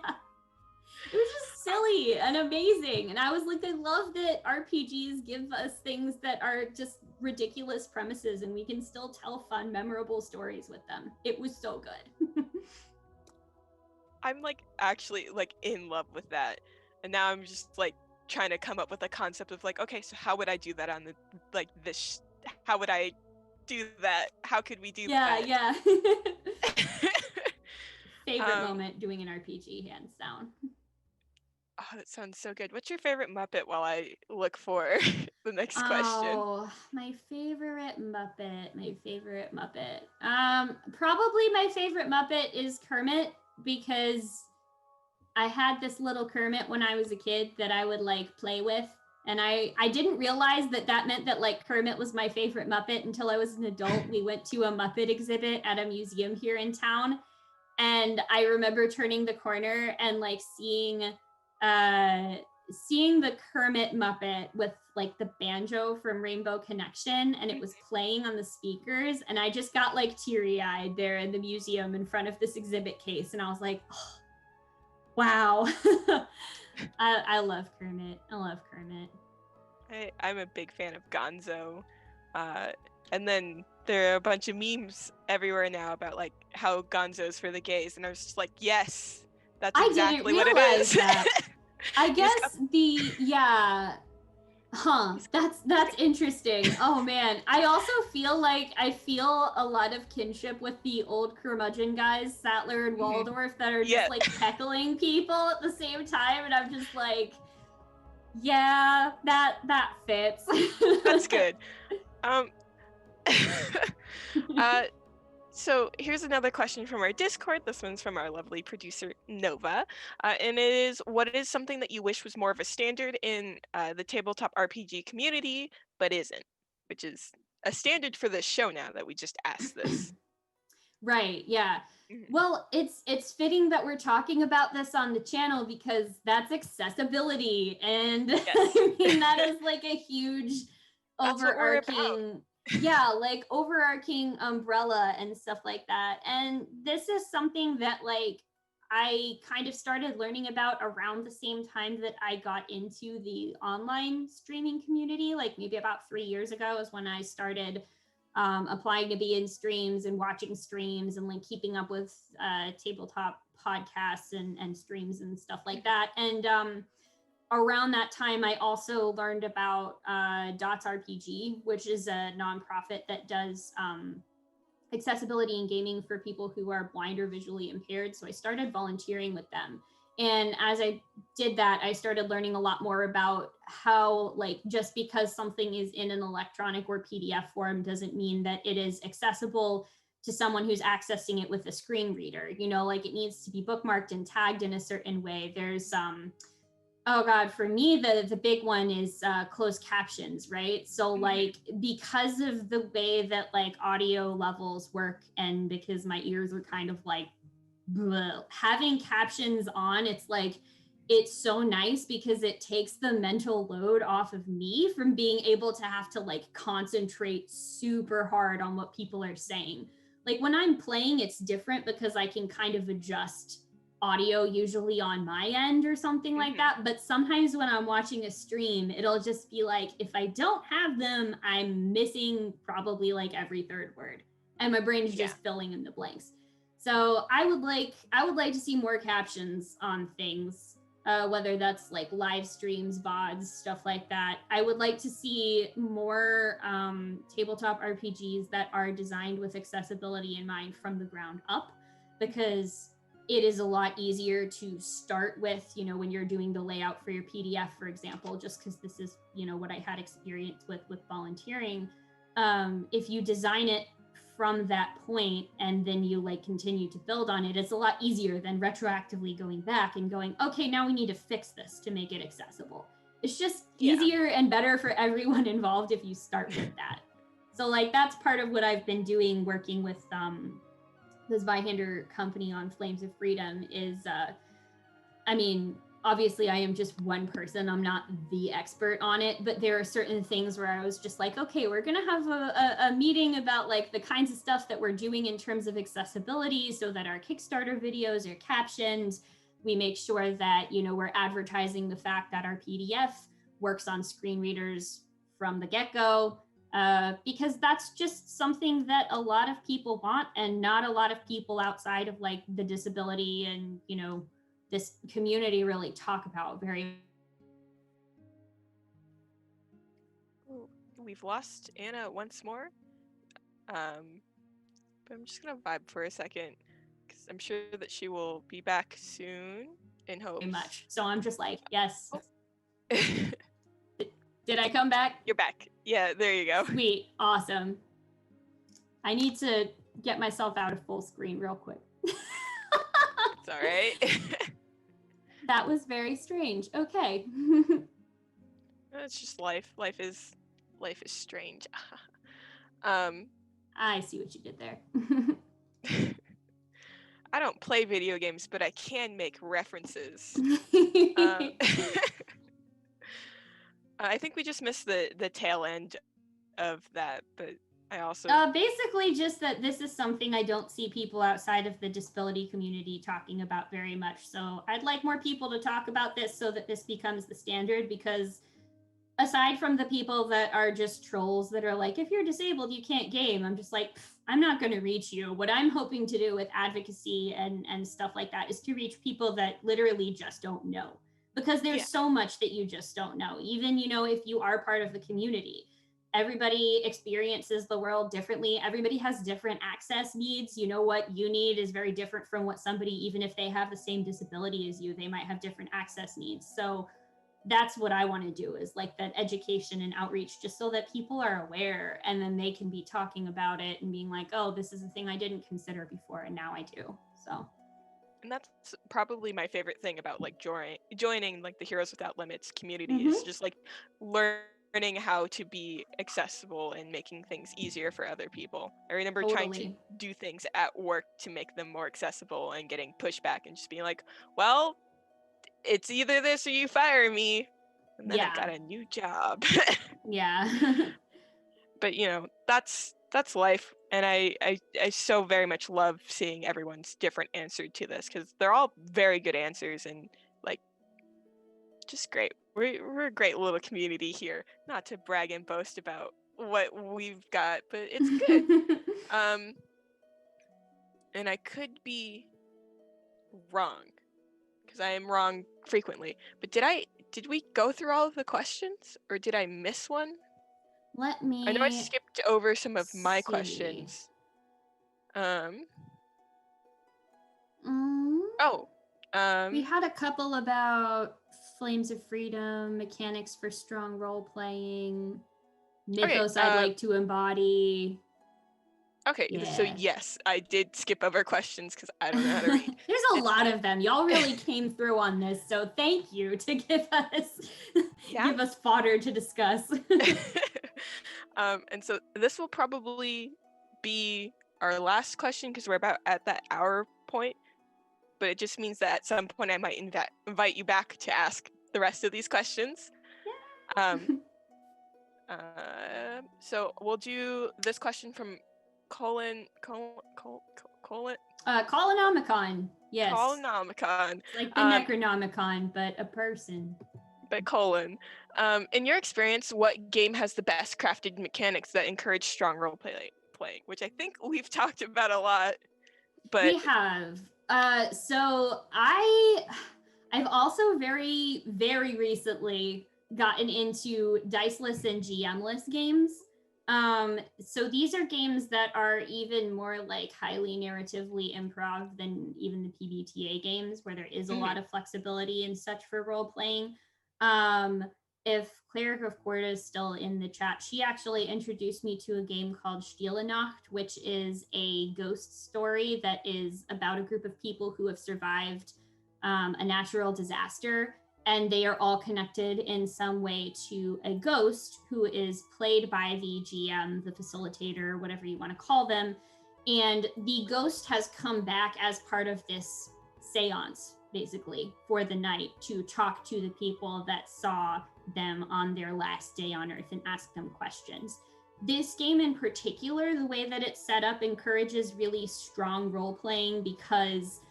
B: It was just silly and amazing. And I was like, I love that RPGs give us things that are just ridiculous premises and we can still tell fun, memorable stories with them. It was so good.
A: I'm like actually like in love with that. And now I'm just like trying to come up with a concept of like, okay, so how would I do that on the like this? How would I do that? How could we do
B: Yeah,
A: that?
B: yeah. Favorite
A: um,
B: moment doing an RPG, hands down.
A: oh, that sounds so good. What's your favorite Muppet while I look for the next question?
B: Oh, my favorite Muppet. My favorite Muppet. Probably my favorite Muppet is Kermit because I had this little Kermit when I was a kid that I would like play with. And I didn't realize that that meant that like Kermit was my favorite Muppet until I was an adult. We went to a Muppet exhibit at a museum here in town. And I remember turning the corner and like uh seeing the Kermit Muppet with like the banjo from Rainbow Connection, and it was playing on the speakers, and I just got like teary-eyed there in the museum in front of this exhibit case, and I was like, oh, wow. I love Kermit. I love Kermit.
A: I'm a big fan of Gonzo. Uh, and then there are a bunch of memes everywhere now about like how Gonzo's for the gays, and I was just like, yes, that's
B: I didn't
A: exactly what it
B: realize
A: is.
B: that. I
A: He's got,
B: guess yeah. Huh,
A: he's,
B: that's interesting. Oh man, I also feel like I feel a lot of kinship with the old curmudgeon guys, Sattler and Waldorf, that are just
A: yeah,
B: like heckling people at the same time, and I'm just like, yeah, that fits.
A: that's good. Um, uh, so here's another question from our Discord. This one's from our lovely producer Nova, and it is: what is something that you wish was more of a standard in the tabletop RPG community, but isn't? Which is a standard for this show now that we just asked this.
B: Right, yeah.
A: Mhm.
B: Well, it's fitting that we're talking about this on the channel because that's accessibility, and
A: Yes,
B: I mean that is like a huge
A: that's what we're about.
B: overarching, yeah, like overarching umbrella and stuff like that. And this is something that like I kind of started learning about around the same time that I got into the online streaming community, like maybe about 3 years ago is when I started applying to be in streams and watching streams and like keeping up with tabletop podcasts and streams and stuff like that. And around that time, I also learned about Dots RPG, which is a nonprofit that does accessibility in gaming for people who are blind or visually impaired. So I started volunteering with them. And as I did that, I started learning a lot more about how, like, just because something is in an electronic or PDF form doesn't mean that it is accessible to someone who's accessing it with a screen reader. You know, like it needs to be bookmarked and tagged in a certain way. There's oh god, for me the big one is closed captions, right? So like because of the way that like audio levels work, and because my ears are kind of like bleh, having captions on, it's like it's so nice because it takes the mental load off of me from being able to have to like concentrate super hard on what people are saying. Like when I'm playing, it's different because I can kind of adjust audio usually on my end or something like that. But sometimes when I'm watching a stream, it'll just be like, if I don't have them, I'm missing probably like every third word. And my brain is
A: Yeah.
B: just filling in the blanks. So I would like to see more captions on things, whether that's like live streams, VODs, stuff like that. I would like to see more tabletop RPGs that are designed with accessibility in mind from the ground up, because it is a lot easier to start with, you know, when you're doing the layout for your PDF, for example, just because this is, you know, what I had experience with volunteering. If you design it from that point and then you like continue to build on it, it's a lot easier than retroactively going back and going, okay, now we need to fix this to make it accessible. It's just easier and better for everyone involved if you start with that. So like that's part of what I've been doing working with this Zweihander company on Flames of Freedom is, I mean, obviously I am just one person. I'm not the expert on it, but there are certain things where I was just like, okay, we're going to have a meeting about like the kinds of stuff that we're doing in terms of accessibility so that our Kickstarter videos are captioned. We make sure that, you know, we're advertising the fact that our PDF works on screen readers from the get-go. Because that's just something that a lot of people want, and not a lot of people outside of like the disability and, you know, this community really talk about very.
A: Ooh, we've lost Anna once more. But I'm just gonna vibe for a second because I'm sure that she will be back soon in hopes.
B: Very much. So I'm just like, yes.
A: Oh.
B: Did I come back?
A: You're back. Yeah, there you go.
B: Sweet. Awesome. I need to get myself out of full screen real quick.
A: It's all right.
B: That was very strange. Okay.
A: It's just life. Life is strange.
B: I see what you did there.
A: I don't play video games, but I can make references. I think we just missed the tail end of that, but I also
B: basically just that this is something I don't see people outside of the disability community talking about very much. So I'd like more people to talk about this so that this becomes the standard, because aside from the people that are just trolls that are like, if you're disabled, you can't game, I'm just like, I'm not going to reach you. What I'm hoping to do with advocacy and stuff like that is to reach people that literally just don't know, because there's so much that you just don't know. Even, if you are part of the community, everybody experiences the world differently. Everybody has different access needs. What you need is very different from what somebody, even if they have the same disability as you, they might have different access needs. So that's what I want to do, is like that education and outreach, just so that people are aware, and then they can be talking about it and being like, oh, this is a thing I didn't consider before, and now I do. So.
A: And that's probably my favorite thing about like joining like the Heroes Without Limits community, is just like learning how to be accessible and making things easier for other people. I remember trying to do things at work to make them more accessible and getting pushback and just being like, well, it's either this or you fire me. And then I got a new job.
B: Yeah.
A: But that's life. And I so very much love seeing everyone's different answer to this, because they're all very good answers and like just great. We're a great little community here. Not to brag and boast about what we've got, but it's good. And I could be wrong, because I am wrong frequently. But did we go through all of the questions, or did I miss one?
B: Let me.
A: I know I skipped over some of my questions.
B: We had a couple about Flames of Freedom, mechanics for strong role playing, mythos I'd like to embody.
A: Okay, so yes, I did skip over questions because I don't know how to read.
B: There's a lot of them. Y'all really came through on this, so thank you to give us fodder to discuss.
A: And so this will probably be our last question, because we're about at that hour point. But it just means that at some point I might invite you back to ask the rest of these questions. Yeah. So we'll do this question from Colonomicon.
B: Yes.
A: Colonomicon.
B: Like the Necronomicon, but a person.
A: But in your experience, what game has the best crafted mechanics that encourage strong role playing? Which I think we've talked about a lot. But
B: we have. So I've also very, very recently gotten into diceless and GM-less games. So these are games that are even more like highly narratively improv than even the PBTA games, where there is a lot of flexibility and such for role playing. If Cleric of Corda is still in the chat, she actually introduced me to a game called Stille Nacht, which is a ghost story that is about a group of people who have survived a natural disaster, and they are all connected in some way to a ghost who is played by the GM, the facilitator, whatever you want to call them. And the ghost has come back as part of this seance, basically, for the night to talk to the people that saw them on their last day on Earth and ask them questions. This game in particular, the way that it's set up encourages really strong role playing, because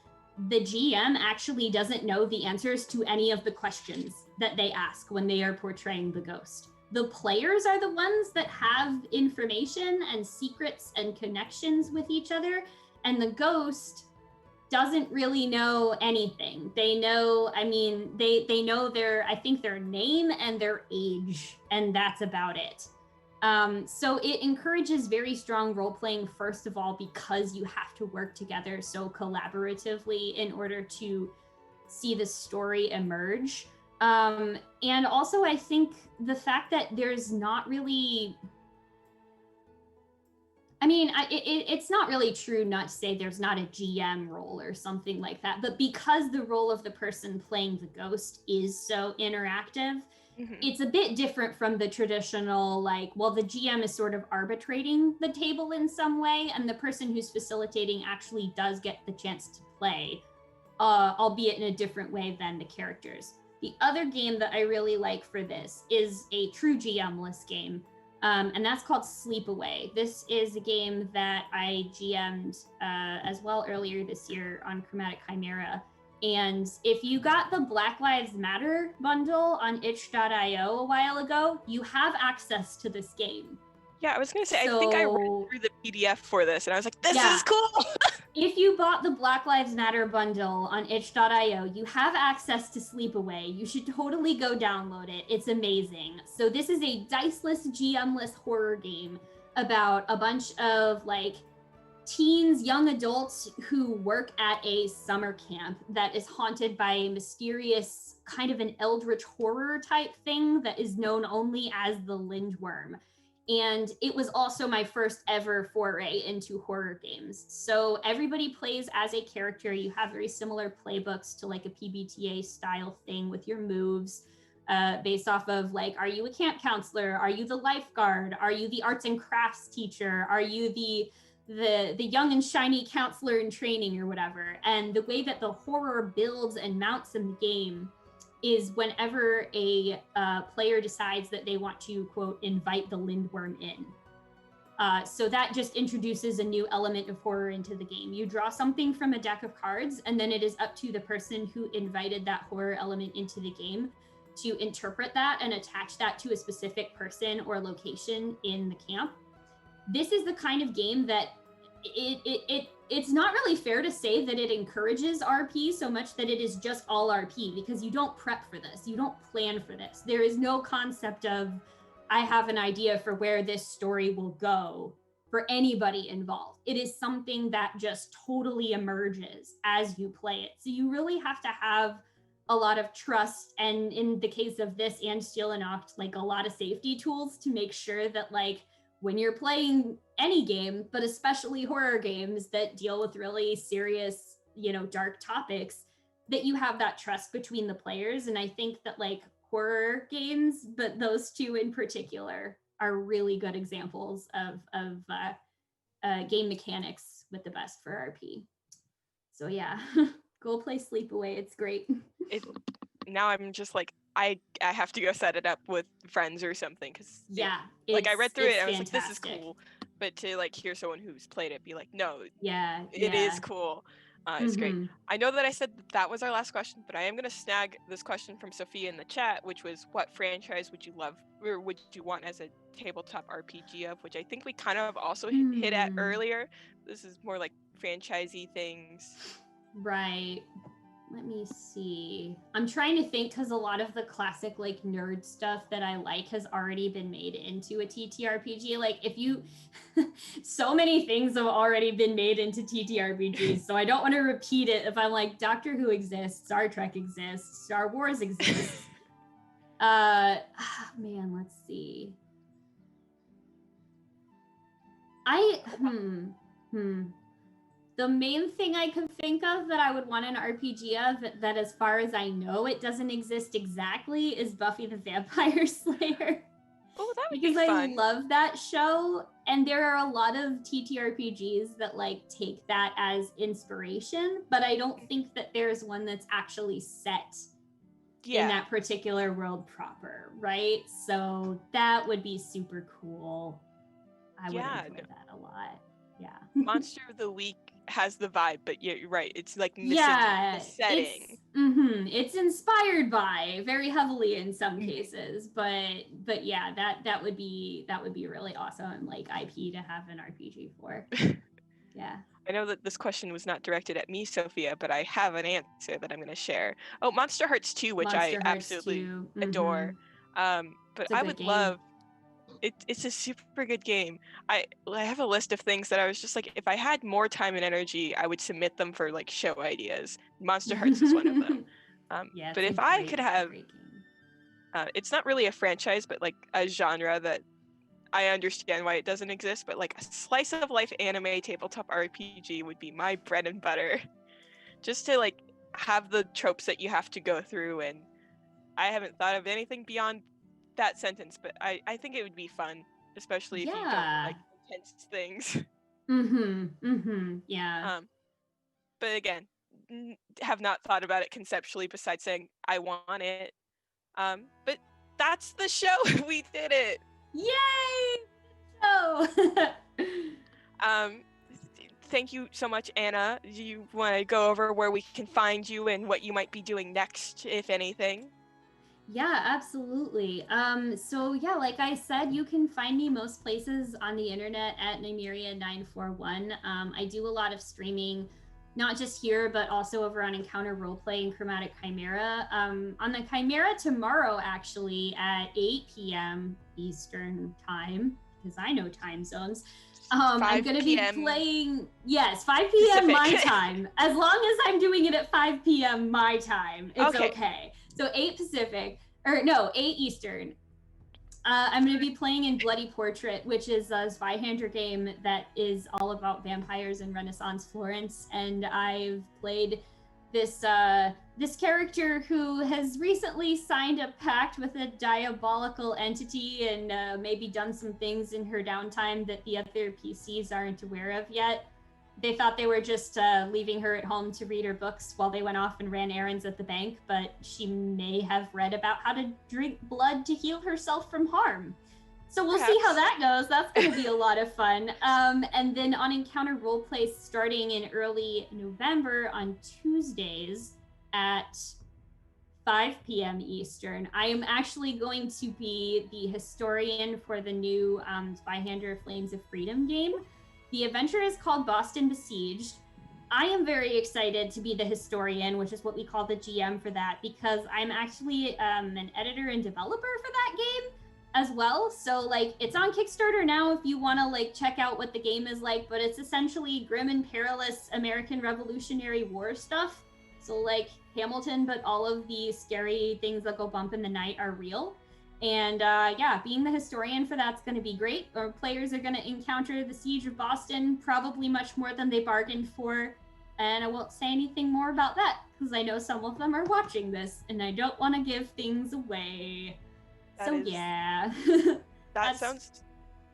B: the GM actually doesn't know the answers to any of the questions that they ask when they are portraying the ghost. The players are the ones that have information and secrets and connections with each other, and the ghost doesn't really know anything. They know, they know their name and their age, and that's about it. So it encourages very strong role playing, first of all, because you have to work together so collaboratively in order to see the story emerge. And also, I think the fact that there's not really, I mean, it's not really true not to say there's not a GM role or something like that, but because the role of the person playing the ghost is so interactive, it's a bit different from the traditional, like, well, the GM is sort of arbitrating the table in some way, and the person who's facilitating actually does get the chance to play, albeit in a different way than the characters. The other game that I really like for this is a true GM-less game, and that's called Sleepaway. This is a game that I GM'd as well earlier this year on Chromatic Chimera. And if you got the Black Lives Matter bundle on itch.io a while ago, you have access to this game.
A: Yeah, I was going to say, I think I read through the PDF for this, and I was like, this is cool!
B: If you bought the Black Lives Matter bundle on itch.io, you have access to Sleepaway. You should totally go download it. It's amazing. So this is a diceless, GM-less horror game about a bunch of, like, teens, young adults who work at a summer camp that is haunted by a mysterious kind of an eldritch horror type thing that is known only as the Lindworm. And it was also my first ever foray into horror games. So everybody plays as a character. You have very similar playbooks to like a PBTA style thing with your moves. Based off of like, are you a camp counselor? Are you the lifeguard? Are you the arts and crafts teacher? Are you the young and shiny counselor in training or whatever? And the way that the horror builds and mounts in the game is whenever a player decides that they want to, quote, invite the Lindworm in. So that just introduces a new element of horror into the game. You draw something from a deck of cards, and then it is up to the person who invited that horror element into the game to interpret that and attach that to a specific person or location in the camp. This is the kind of game that it's not really fair to say that it encourages RP so much that it is just all RP, because you don't prep for this. You don't plan for this. There is no concept of, I have an idea for where this story will go for anybody involved. It is something that just totally emerges as you play it. So you really have to have a lot of trust, and in the case of this and Steel and Oct, like a lot of safety tools to make sure that, like, when you're playing any game, but especially horror games that deal with really serious, you know, dark topics, that you have that trust between the players. And I think that like horror games, but those two in particular, are really good examples of game mechanics with the best for RP. So yeah, go play Sleepaway. It's great.
A: Now I'm just like, I have to go set it up with friends or something, because like I read through it and I was like, this is cool, but to like hear someone who's played it be like, no, it is cool. It's great. I know that I said that was our last question, but I am going to snag this question from Sophia in the chat, which was, what franchise would you love, or would you want as a tabletop RPG of, which I think we kind of also hit at earlier. This is more like franchisey things.
B: Right. Let me see. I'm trying to think, because a lot of the classic like nerd stuff that I like has already been made into a TTRPG. Like if you, so many things have already been made into TTRPGs. So I don't want to repeat it if I'm like, Doctor Who exists, Star Trek exists, Star Wars exists. Man, let's see. The main thing I could think of that I would want an RPG of, that as far as I know it doesn't exist exactly, is Buffy the Vampire Slayer.
A: Oh, that would
B: be fun. Because I love that show, and there are a lot of TTRPGs that like take that as inspiration, but I don't think that there's one that's actually set in that particular world proper, right? So that would be super cool. I would enjoy that a lot. Yeah.
A: Monster of the Week has the vibe, but you're right, it's like missing the setting.
B: It's inspired by very heavily in some cases, but yeah, that would be really awesome, like IP to have an RPG for. Yeah.
A: I know that this question was not directed at me, Sophia, but I have an answer that I'm going to share. Oh, Monster Hearts 2, which I absolutely adore. But I would love It's a super good game. I have a list of things that I was just like, if I had more time and energy, I would submit them for like show ideas. Monster Hearts is one of them.
B: Yeah,
A: But
B: it's a
A: if I
B: great,
A: could
B: it's a
A: have,
B: great game.
A: it's not really a franchise, but like a genre that I understand why it doesn't exist, but like a slice of life anime tabletop RPG would be my bread and butter. Just to like have the tropes that you have to go through, and I haven't thought of anything beyond that sentence, but I think it would be fun, especially if you don't
B: Yeah.
A: like intense things.
B: Yeah.
A: But again, have not thought about it conceptually besides saying I want it. But that's the show. We did it.
B: Yay! Oh.
A: Um, thank you so much, Anna. Do you want to go over where we can find you and what you might be doing next, if anything?
B: Yeah, absolutely. So yeah, like I said, you can find me most places on the internet at Nymeria941. I do a lot of streaming, not just here, but also over on Encounter Roleplay and Chromatic Chimera. On the Chimera tomorrow, actually, at 8 p.m. Eastern time, because I know time zones. I'm
A: 5
B: going to be
A: p.m.
B: playing, yes, 5 p.m.
A: Pacific.
B: my time. As long as I'm doing it at 5 p.m. my time, it's okay. So 8 Pacific, or no, 8 Eastern. I'm going to be playing in Bloody Portrait, which is a Zweihander game that is all about vampires in Renaissance Florence. And I've played this character who has recently signed a pact with a diabolical entity and maybe done some things in her downtime that the other PCs aren't aware of yet. They thought they were just leaving her at home to read her books while they went off and ran errands at the bank, but she may have read about how to drink blood to heal herself from harm. So we'll see how that goes. That's going to be a lot of fun. And then on Encounter Roleplay, starting in early November on Tuesdays at 5 p.m. Eastern, I am actually going to be the historian for the new Zweihander Flames of Freedom game. The adventure is called Boston Besieged. I am very excited to be the historian, which is what we call the GM for that, because I'm actually an editor and developer for that game as well. So like it's on Kickstarter now if you want to like check out what the game is like, but it's essentially grim and perilous American Revolutionary War stuff. So like Hamilton, but all of the scary things that go bump in the night are real. And yeah, being the historian for that's going to be great. Our players are going to encounter the Siege of Boston, probably much more than they bargained for. And I won't say anything more about that because I know some of them are watching this and I don't want to give things away. Yeah.
A: That sounds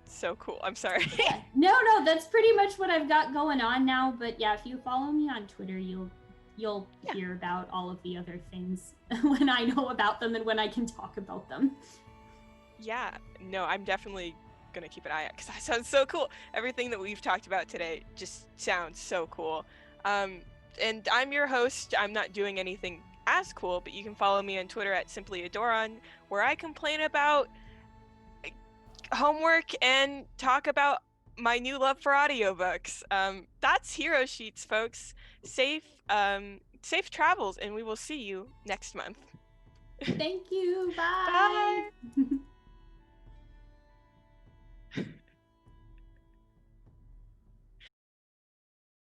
A: so cool. I'm sorry.
B: Yeah. No, that's pretty much what I've got going on now. But yeah, if you follow me on Twitter, you'll hear about all of the other things when I know about them and when I can talk about them.
A: Yeah, no, I'm definitely gonna keep an eye out because that sounds so cool. Everything that we've talked about today just sounds so cool. And I'm your host. I'm not doing anything as cool, but you can follow me on Twitter at SimplyAdoron, where I complain about homework and talk about my new love for audiobooks. That's Hero Sheets, folks. Safe travels, and we will see you next month.
B: Thank you. Bye.
A: Bye.